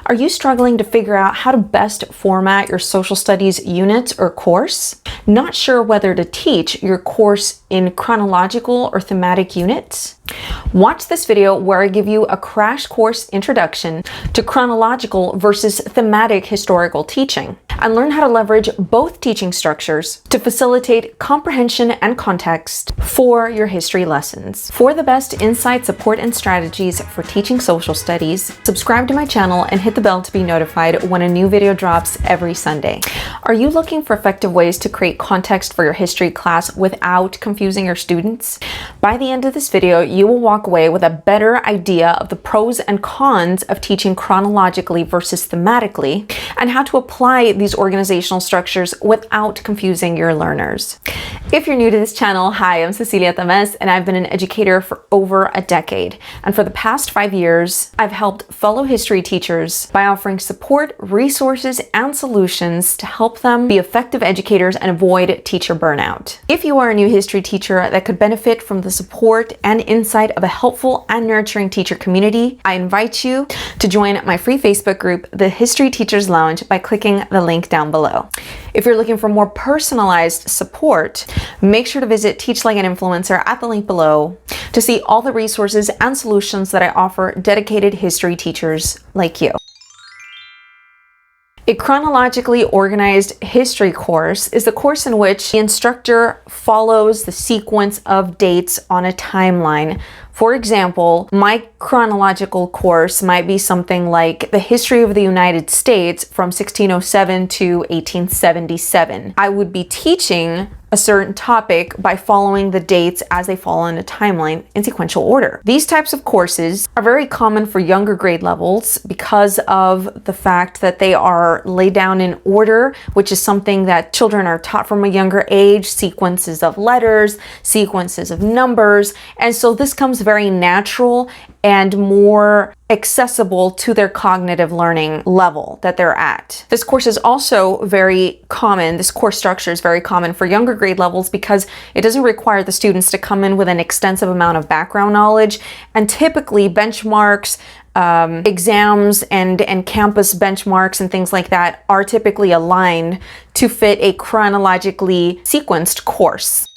Are you struggling to figure out how to best format your social studies units or course? Not sure whether to teach your course in chronological or thematic units? Watch this video where I give you a crash course introduction to chronological versus thematic historical teaching, and learn how to leverage both teaching structures to facilitate comprehension and context for your history lessons. For the best insight, support, and strategies for teaching social studies, subscribe to my channel and hit the bell to be notified when a new video drops every Sunday. Are you looking for effective ways to create context for your history class without confusing your students? By the end of this video, you will walk away with a better idea of the pros and cons of teaching chronologically versus thematically, and how to apply these organizational structures without confusing your learners. If you're new to this channel, hi, I'm Cecilia Temes, and I've been an educator for over a decade. And for the past 5 years, I've helped fellow history teachers by offering support, resources, and solutions to help them be effective educators and avoid teacher burnout. If you are a new history teacher that could benefit from the support and insight of a helpful and nurturing teacher community, I invite you to join my free Facebook group, the History Teachers Lounge, by clicking the link down below. If you're looking for more personalized support, make sure to visit Teach Like an Influencer at the link below to see all the resources and solutions that I offer dedicated history teachers like you. A chronologically organized history course is the course in which the instructor follows the sequence of dates on a timeline. For example, my chronological course might be something like the history of the United States from 1607 to 1877. I would be teaching a certain topic by following the dates as they fall in a timeline in sequential order. These types of courses are very common for younger grade levels because of the fact that they are laid down in order, which is something that children are taught from a younger age, sequences of letters, sequences of numbers, and so this comes very natural and more accessible to their cognitive learning level that they're at. This course is also very common, this course structure is very common for younger grade levels because it doesn't require the students to come in with an extensive amount of background knowledge, and typically benchmarks, exams and campus benchmarks and things like that are typically aligned to fit a chronologically sequenced course.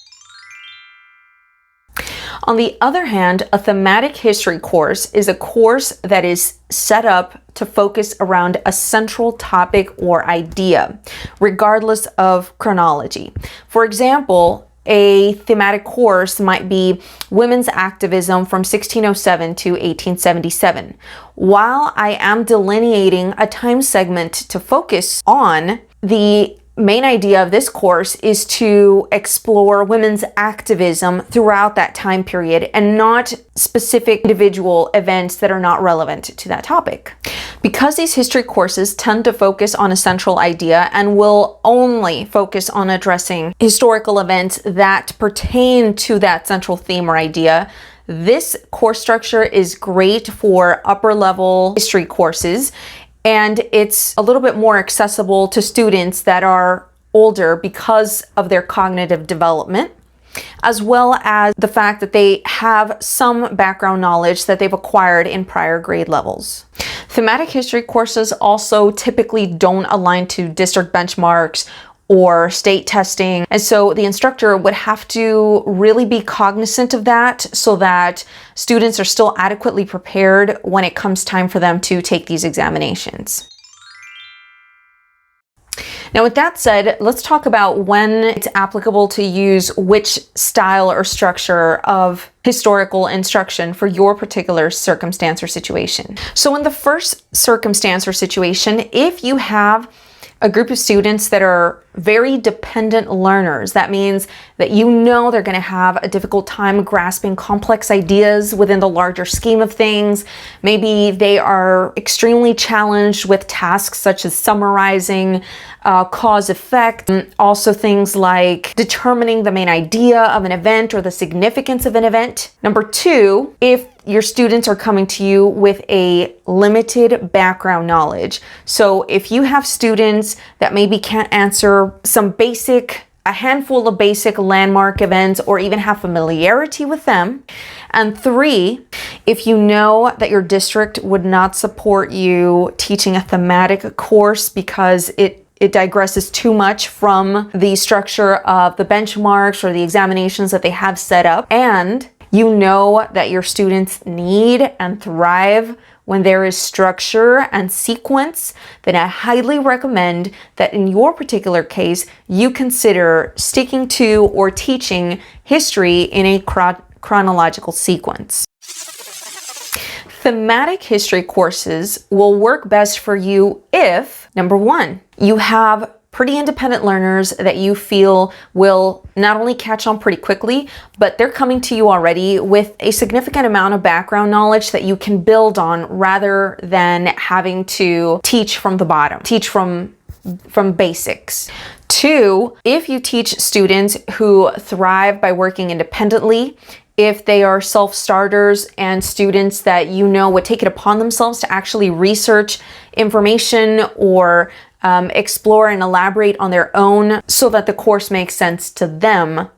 On the other hand, a thematic history course is a course that is set up to focus around a central topic or idea, regardless of chronology. For example, a thematic course might be women's activism from 1607 to 1877. While I am delineating a time segment to focus on, the main idea of this course is to explore women's activism throughout that time period and not specific individual events that are not relevant to that topic. Because these history courses tend to focus on a central idea and will only focus on addressing historical events that pertain to that central theme or idea, this course structure is great for upper level history courses, and it's a little bit more accessible to students that are older because of their cognitive development, as well as the fact that they have some background knowledge that they've acquired in prior grade levels. Thematic history courses also typically don't align to district benchmarks or state testing, and so the instructor would have to really be cognizant of that so that students are still adequately prepared when it comes time for them to take these examinations. Now, with that said, let's talk about when it's applicable to use which style or structure of historical instruction for your particular circumstance or situation. So in the first circumstance or situation, if you have a group of students that are very dependent learners, that means that you know they're going to have a difficult time grasping complex ideas within the larger scheme of things. Maybe they are extremely challenged with tasks such as summarizing cause effect, also things like determining the main idea of an event or the significance of an event. Number two, if your students are coming to you with a limited background knowledge. So if you have students that maybe can't answer some basic a handful of basic landmark events or even have familiarity with them. And 3, if you know that your district would not support you teaching a thematic course because it digresses too much from the structure of the benchmarks or the examinations that they have set up, and you know that your students need and thrive when there is structure and sequence, then I highly recommend that in your particular case, you consider sticking to or teaching history in a chronological sequence. Thematic history courses will work best for you if, number 1, you have pretty independent learners that you feel will not only catch on pretty quickly, but they're coming to you already with a significant amount of background knowledge that you can build on rather than having to teach from the bottom, teach from basics. 2, if you teach students who thrive by working independently, if they are self-starters and students that you know would take it upon themselves to actually research information or explore and elaborate on their own so that the course makes sense to them.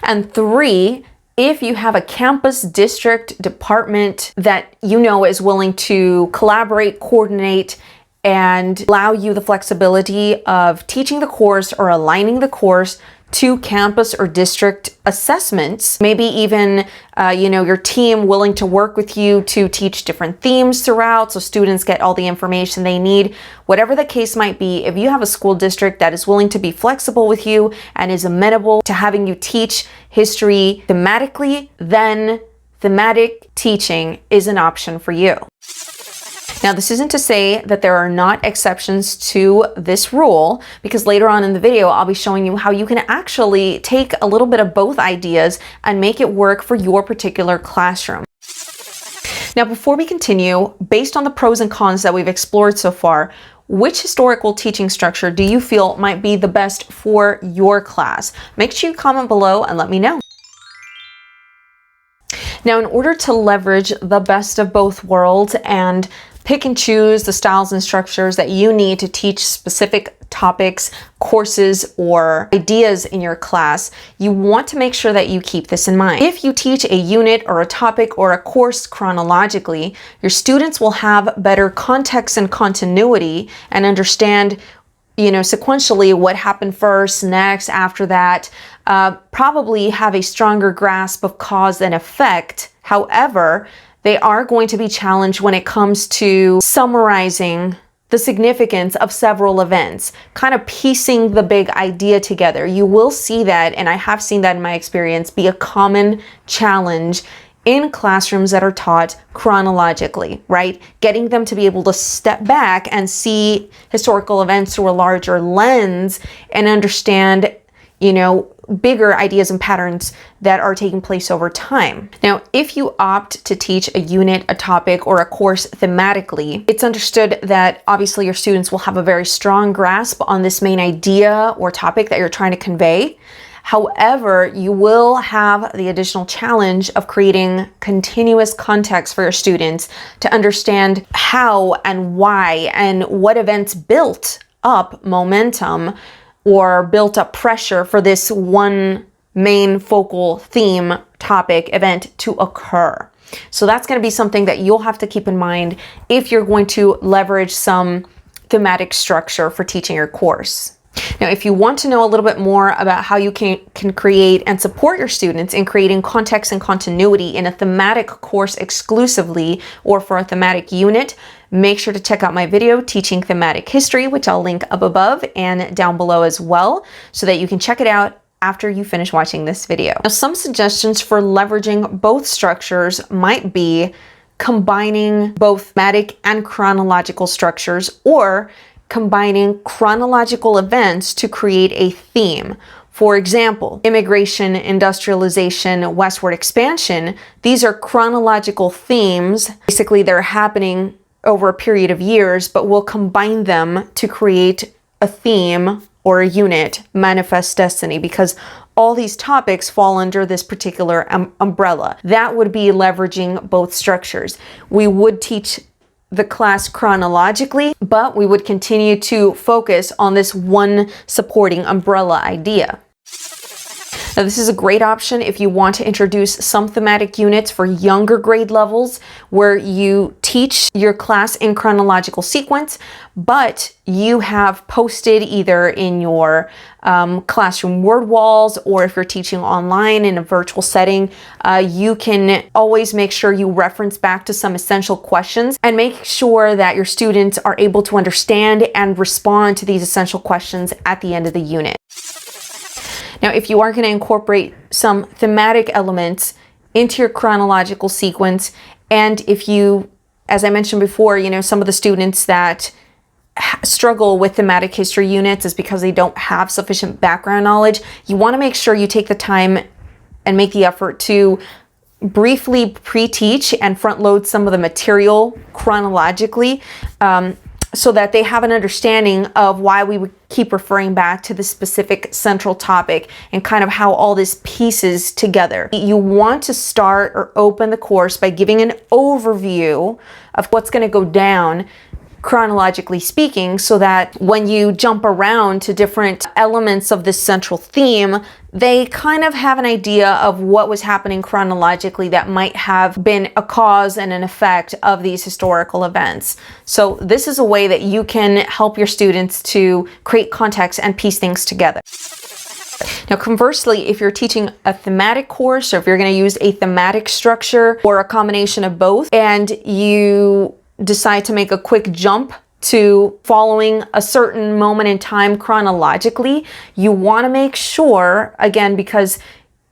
And 3, if you have a campus, district, department that you know is willing to collaborate, coordinate, and allow you the flexibility of teaching the course or aligning the course to campus or district assessments, maybe even, your team willing to work with you to teach different themes throughout so students get all the information they need. Whatever the case might be, if you have a school district that is willing to be flexible with you and is amenable to having you teach history thematically, then thematic teaching is an option for you. Now, this isn't to say that there are not exceptions to this rule, because later on in the video, I'll be showing you how you can actually take a little bit of both ideas and make it work for your particular classroom. Now, before we continue, based on the pros and cons that we've explored so far, which historical teaching structure do you feel might be the best for your class? Make sure you comment below and let me know. Now, in order to leverage the best of both worlds and pick and choose the styles and structures that you need to teach specific topics, courses, or ideas in your class, you want to make sure that you keep this in mind. If you teach a unit or a topic or a course chronologically, your students will have better context and continuity and understand sequentially what happened first, next, after that, probably have a stronger grasp of cause and effect. However, they are going to be challenged when it comes to summarizing the significance of several events, kind of piecing the big idea together. You will see that, and I have seen that in my experience, be a common challenge in classrooms that are taught chronologically, right? Getting them to be able to step back and see historical events through a larger lens and understand, bigger ideas and patterns that are taking place over time. Now, if you opt to teach a unit, a topic, or a course thematically, it's understood that obviously your students will have a very strong grasp on this main idea or topic that you're trying to convey. However, you will have the additional challenge of creating continuous context for your students to understand how and why and what events built up momentum or built up pressure for this one main focal theme, topic, event to occur. So that's going to be something that you'll have to keep in mind if you're going to leverage some thematic structure for teaching your course. Now, if you want to know a little bit more about how you can create and support your students in creating context and continuity in a thematic course exclusively or for a thematic unit, make sure to check out my video, Teaching Thematic History, which I'll link up above and down below as well, so that you can check it out after you finish watching this video. Now, some suggestions for leveraging both structures might be combining both thematic and chronological structures, or combining chronological events to create a theme. For example, immigration, industrialization, westward expansion, these are chronological themes. Basically, they're happening over a period of years, but we'll combine them to create a theme or a unit, Manifest Destiny, because all these topics fall under this particular umbrella. That would be leveraging both structures. We would teach the class chronologically, but we would continue to focus on this one supporting umbrella idea. Now, this is a great option if you want to introduce some thematic units for younger grade levels where you teach your class in chronological sequence, but you have posted either in your classroom word walls, or if you're teaching online in a virtual setting, you can always make sure you reference back to some essential questions and make sure that your students are able to understand and respond to these essential questions at the end of the unit. Now, if you are going to incorporate some thematic elements into your chronological sequence, and if you, as I mentioned before, some of the students that struggle with thematic history units is because they don't have sufficient background knowledge, you want to make sure you take the time and make the effort to briefly pre-teach and front load some of the material chronologically, so that they have an understanding of why we would keep referring back to the specific central topic and kind of how all this pieces together. You want to start or open the course by giving an overview of what's going to go down chronologically speaking, so that when you jump around to different elements of this central theme, they kind of have an idea of what was happening chronologically that might have been a cause and an effect of these historical events. So this is a way that you can help your students to create context and piece things together. Now, conversely, if you're teaching a thematic course, or if you're going to use a thematic structure or a combination of both, and you decide to make a quick jump to following a certain moment in time chronologically, you want to make sure, again, because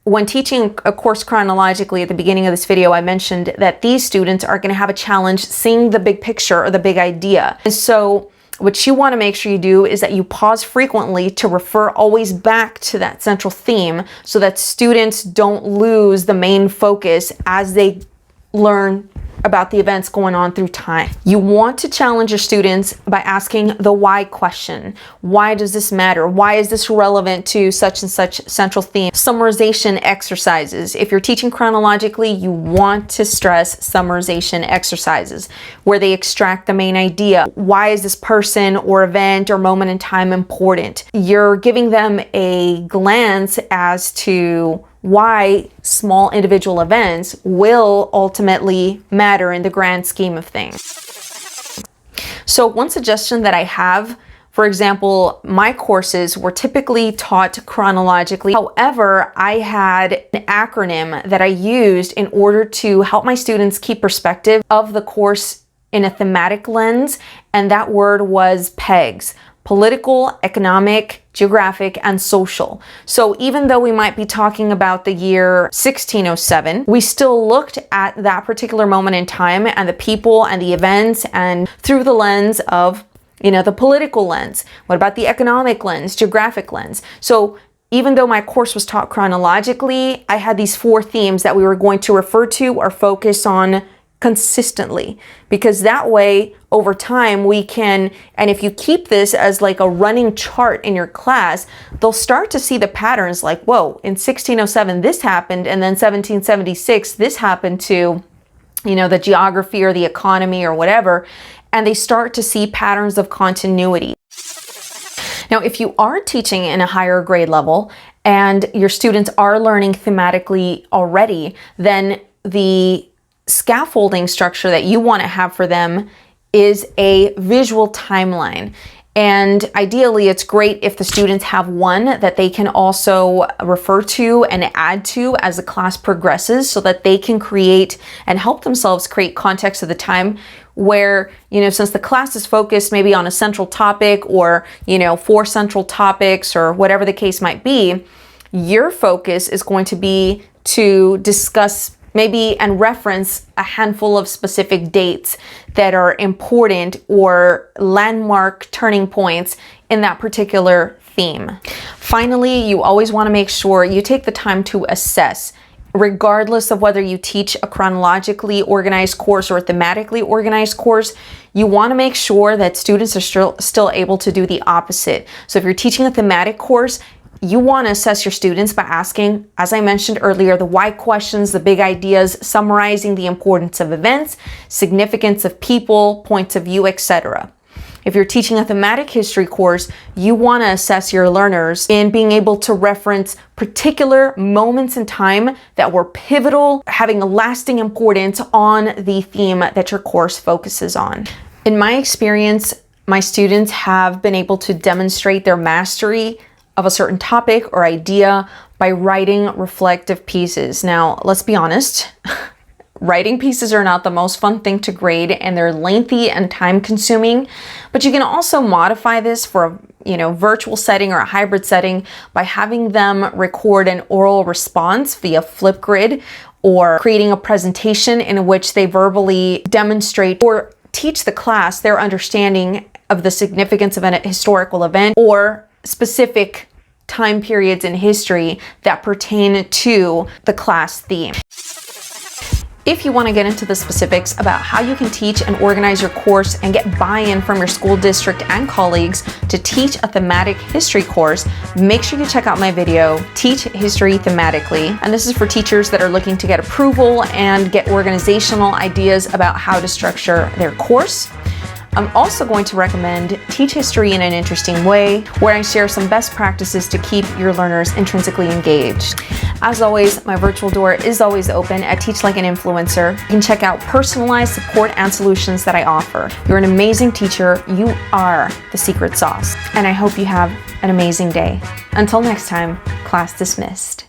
when teaching a course chronologically at the beginning of this video, I mentioned that these students are going to have a challenge seeing the big picture or the big idea. And so what you want to make sure you do is that you pause frequently to refer always back to that central theme, so that students don't lose the main focus as they learn about the events going on through time. You want to challenge your students by asking the why question. Why does this matter? Why is this relevant to such and such central theme? Summarization exercises. If you're teaching chronologically, you want to stress summarization exercises where they extract the main idea. Why is this person or event or moment in time important? You're giving them a glance as to why small individual events will ultimately matter in the grand scheme of things. So one suggestion that I have, for example, my courses were typically taught chronologically. However, I had an acronym that I used in order to help my students keep perspective of the course in a thematic lens, and that word was PEGS. Political, economic, geographic, and social. So even though we might be talking about the year 1607, we still looked at that particular moment in time and the people and the events, and through the lens of, the political lens. What about the economic lens, geographic lens? So even though my course was taught chronologically, I had these 4 themes that we were going to refer to or focus on consistently, because that way over time we can, and if you keep this as like a running chart in your class, they'll start to see the patterns like, whoa, in 1607 this happened, and then 1776 this happened to, the geography or the economy or whatever, and they start to see patterns of continuity. Now, if you are teaching in a higher grade level and your students are learning thematically already, then the scaffolding structure that you want to have for them is a visual timeline. And ideally, it's great if the students have one that they can also refer to and add to as the class progresses, so that they can create and help themselves create context of the time where, since the class is focused maybe on a central topic or, 4 central topics or whatever the case might be, your focus is going to be to discuss maybe and reference a handful of specific dates that are important or landmark turning points in that particular theme. Finally, you always want to make sure you take the time to assess, regardless of whether you teach a chronologically organized course or a thematically organized course. You want to make sure that students are still able to do the opposite. So if you're teaching a thematic course, you want to assess your students by asking, as I mentioned earlier, the why questions, the big ideas, summarizing the importance of events, significance of people, points of view, etc. If you're teaching a thematic history course, you want to assess your learners in being able to reference particular moments in time that were pivotal, having a lasting importance on the theme that your course focuses on. In my experience, my students have been able to demonstrate their mastery of a certain topic or idea by writing reflective pieces. Now, let's be honest, writing pieces are not the most fun thing to grade, and they're lengthy and time consuming, but you can also modify this for a virtual setting or a hybrid setting by having them record an oral response via Flipgrid, or creating a presentation in which they verbally demonstrate or teach the class their understanding of the significance of an historical event or specific time periods in history that pertain to the class theme. If you want to get into the specifics about how you can teach and organize your course and get buy-in from your school district and colleagues to teach a thematic history course, make sure you check out my video, Teach History Thematically. And this is for teachers that are looking to get approval and get organizational ideas about how to structure their course. I'm also going to recommend Teach History in an Interesting Way, where I share some best practices to keep your learners intrinsically engaged. As always, my virtual door is always open at Teach Like an Influencer. You can check out personalized support and solutions that I offer. You're an amazing teacher. You are the secret sauce. And I hope you have an amazing day. Until next time, class dismissed.